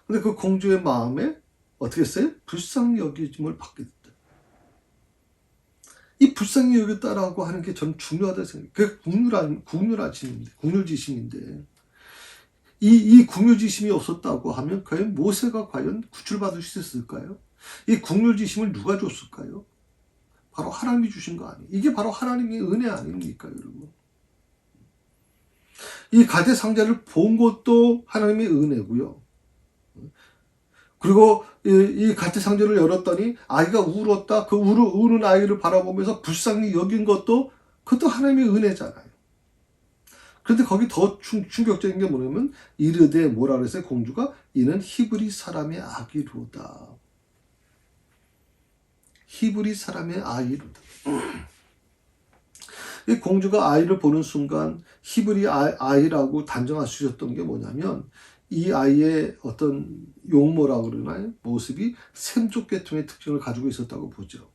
근데 그 공주의 마음에 어떻게 했어요? 불쌍히 여김을 받게 됐다. 이 불쌍히 여겼다라고 하는 게 전 중요하다고 생각해요. 그게 국률지심인데. 이 국률지심이 없었다고 하면 과연 모세가 과연 구출받을 수 있었을까요? 이 국률지심을 누가 줬을까요? 바로 하나님이 주신 거 아니에요. 이게 바로 하나님의 은혜 아닙니까, 여러분? 이 갈대 상자를 본 것도 하나님의 은혜고요. 그리고 이 갈대 상자를 열었더니 아이가 울었다. 그 우는 아이를 바라보면서 불쌍히 여긴 그것도 하나님의 은혜잖아요. 그런데 거기 더 충격적인 게 뭐냐면 이르되 뭐라 그랬어요? 공주가 이는 히브리 사람의 아기로다. 히브리 사람의 아이로다. 이 공주가 아이를 보는 순간 히브리 아이라고 단정할 수 있었던 게 뭐냐면 이 아이의 어떤 용모라고 그러나요? 모습이 샘족 계통의 특징을 가지고 있었다고 보죠.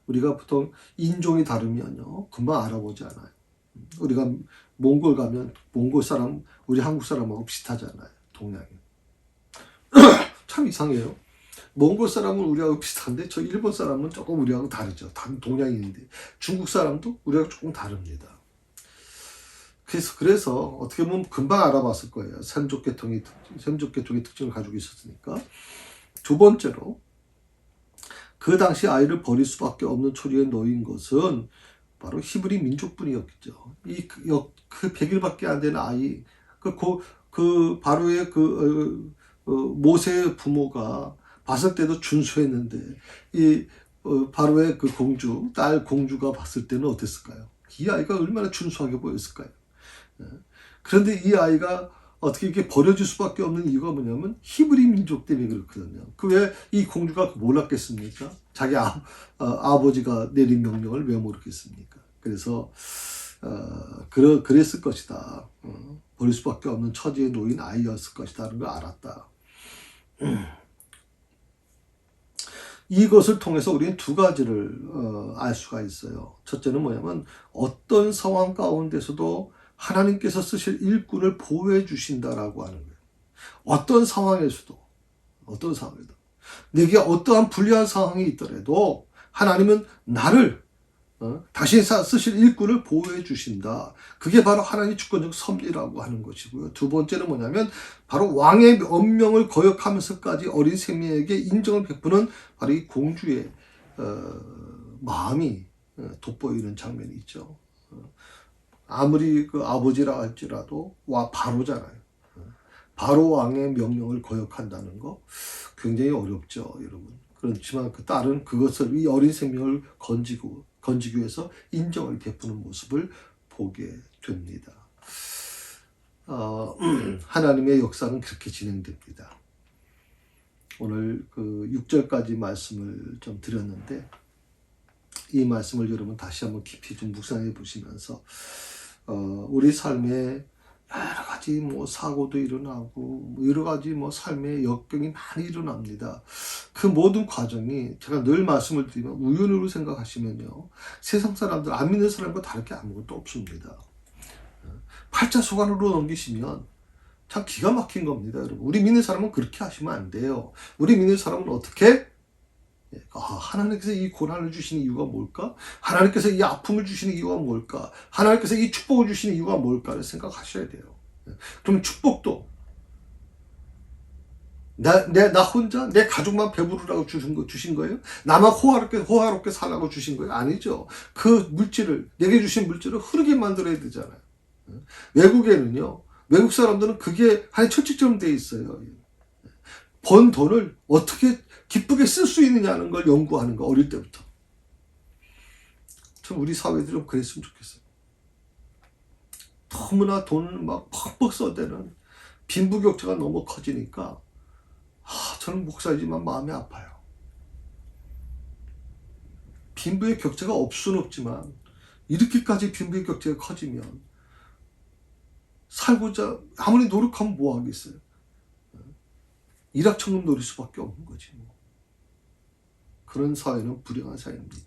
우리가 보통 인종이 다르면요 금방 알아보지 않아요. 우리가 몽골 가면 몽골 사람 우리 한국 사람하고 비슷하잖아요. 동양인. 참 이상해요. 몽골 사람은 우리하고 비슷한데 저 일본 사람은 조금 우리하고 다르죠. 동양인인데 중국 사람도 우리하고 조금 다릅니다. 그래서 어떻게 보면 금방 알아봤을 거예요. 샘족계통의 특징을 가지고 있었으니까. 두 번째로 그 당시 아이를 버릴 수밖에 없는 처지에 놓인 것은 바로 히브리 민족뿐이었겠죠. 그 100일밖에 안 되는 아이, 바로의 모세의 부모가 봤을 때도 준수했는데, 바로의 그 딸 공주가 봤을 때는 어땠을까요? 이 아이가 얼마나 준수하게 보였을까요? 그런데 이 아이가 어떻게 이렇게 버려질 수밖에 없는 이유가 뭐냐면 히브리 민족 때문에 그렇거든요. 그 왜 이 공주가 몰랐겠습니까? 자기 아버지가 내린 명령을 왜 모르겠습니까? 그래서 그랬을 것이다. 버릴 수밖에 없는 처지에 놓인 아이였을 것이다라는 걸 알았다. 이것을 통해서 우리는 두 가지를 알 수가 있어요. 첫째는 뭐냐면 어떤 상황 가운데서도 하나님께서 쓰실 일꾼을 보호해 주신다라고 하는 거예요. 어떤 상황에서도 내게 어떠한 불리한 상황이 있더라도 하나님은 나를 다시 쓰실 일꾼을 보호해 주신다. 그게 바로 하나님의 주권적 섭리라고 하는 것이고요. 두 번째는 뭐냐면 바로 왕의 엄명을 거역하면서까지 어린 생명에게 인정을 베푸는 바로 이 공주의 마음이 돋보이는 장면이 있죠. 아무리 그 아버지라 할지라도 바로잖아요. 바로 왕의 명령을 거역한다는 거 굉장히 어렵죠, 여러분. 그렇지만 그 딸은 그것을 이 어린 생명을 건지기 위해서 인정을 베푸는 모습을 보게 됩니다. 하나님의 역사는 그렇게 진행됩니다. 오늘 그 6절까지 말씀을 좀 드렸는데 이 말씀을 여러분 다시 한번 깊이 좀 묵상해 보시면서 우리 삶에 여러 가지 사고도 일어나고 여러 가지 삶의 역경이 많이 일어납니다. 그 모든 과정이 제가 늘 말씀을 드리면 우연으로 생각하시면요. 세상 사람들 안 믿는 사람과 다를 게 아무것도 없습니다. 팔자소관으로 넘기시면 참 기가 막힌 겁니다, 여러분. 우리 믿는 사람은 그렇게 하시면 안 돼요. 우리 믿는 사람은 어떻게? 하나님께서 이 고난을 주시는 이유가 뭘까? 하나님께서 이 아픔을 주시는 이유가 뭘까? 하나님께서 이 축복을 주시는 이유가 뭘까를 생각하셔야 돼요. 그럼 축복도 나 혼자 내 가족만 배부르라고 주신 거예요? 나만 호화롭게 살라고 주신 거예요? 아니죠. 그 물질을 내게 주신 물질을 흐르게 만들어야 되잖아요. 외국에는요. 외국 사람들은 그게 한 철칙처럼 돼 있어요. 번 돈을 어떻게 기쁘게 쓸 수 있느냐는 걸 연구하는 거, 어릴 때부터. 참 우리 사회들이 좀 그랬으면 좋겠어요. 너무나 돈을 막 퍽퍽 써대는 빈부격차가 너무 커지니까 저는 목사이지만 마음이 아파요. 빈부의 격차가 없을 수는 없지만 이렇게까지 빈부의 격차가 커지면 살고자 아무리 노력하면 뭐 하겠어요. 일확천금 노릴 수밖에 없는 거지. 그런 사회는 불행한 사회입니다.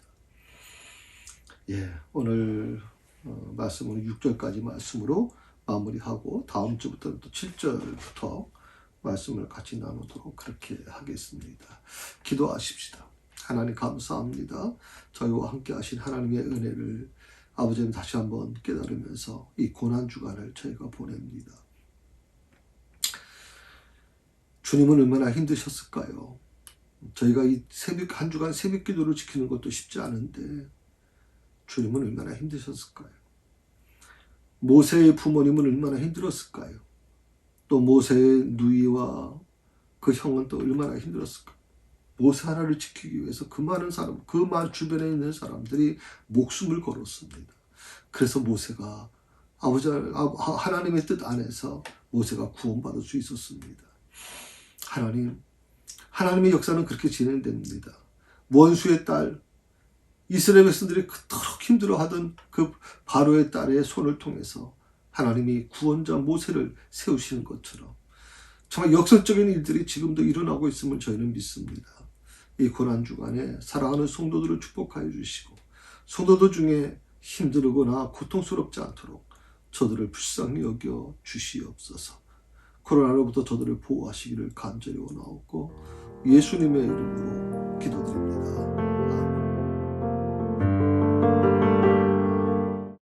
오늘 말씀은 6절까지 말씀으로 마무리하고 다음 주부터 또 7절부터 말씀을 같이 나누도록 그렇게 하겠습니다. 기도하십시다. 하나님 감사합니다. 저희와 함께 하신 하나님의 은혜를 아버지는 다시 한번 깨달으면서 이 고난주간을 저희가 보냅니다. 주님은 얼마나 힘드셨을까요? 저희가 이 한 주간 새벽 기도를 지키는 것도 쉽지 않은데 주님은 얼마나 힘드셨을까요? 모세의 부모님은 얼마나 힘들었을까요? 또 모세의 누이와 그 형은 또 얼마나 힘들었을까요? 모세 하나를 지키기 위해서 그 많은 사람, 주변에 있는 사람들이 목숨을 걸었습니다. 그래서 모세가 하나님의 뜻 안에서 모세가 구원받을 수 있었습니다. 하나님의 역사는 그렇게 진행됩니다. 원수의 딸, 이스라엘 백성들이 그토록 힘들어하던 그 바로의 딸의 손을 통해서 하나님이 구원자 모세를 세우시는 것처럼 정말 역설적인 일들이 지금도 일어나고 있음을 저희는 믿습니다. 이 고난주간에 사랑하는 성도들을 축복하여 주시고 성도들 중에 힘들거나 고통스럽지 않도록 저들을 불쌍히 여겨 주시옵소서. 코로나로부터 저들을 보호하시기를 간절히 원하옵고 예수님의 이름으로 기도드립니다.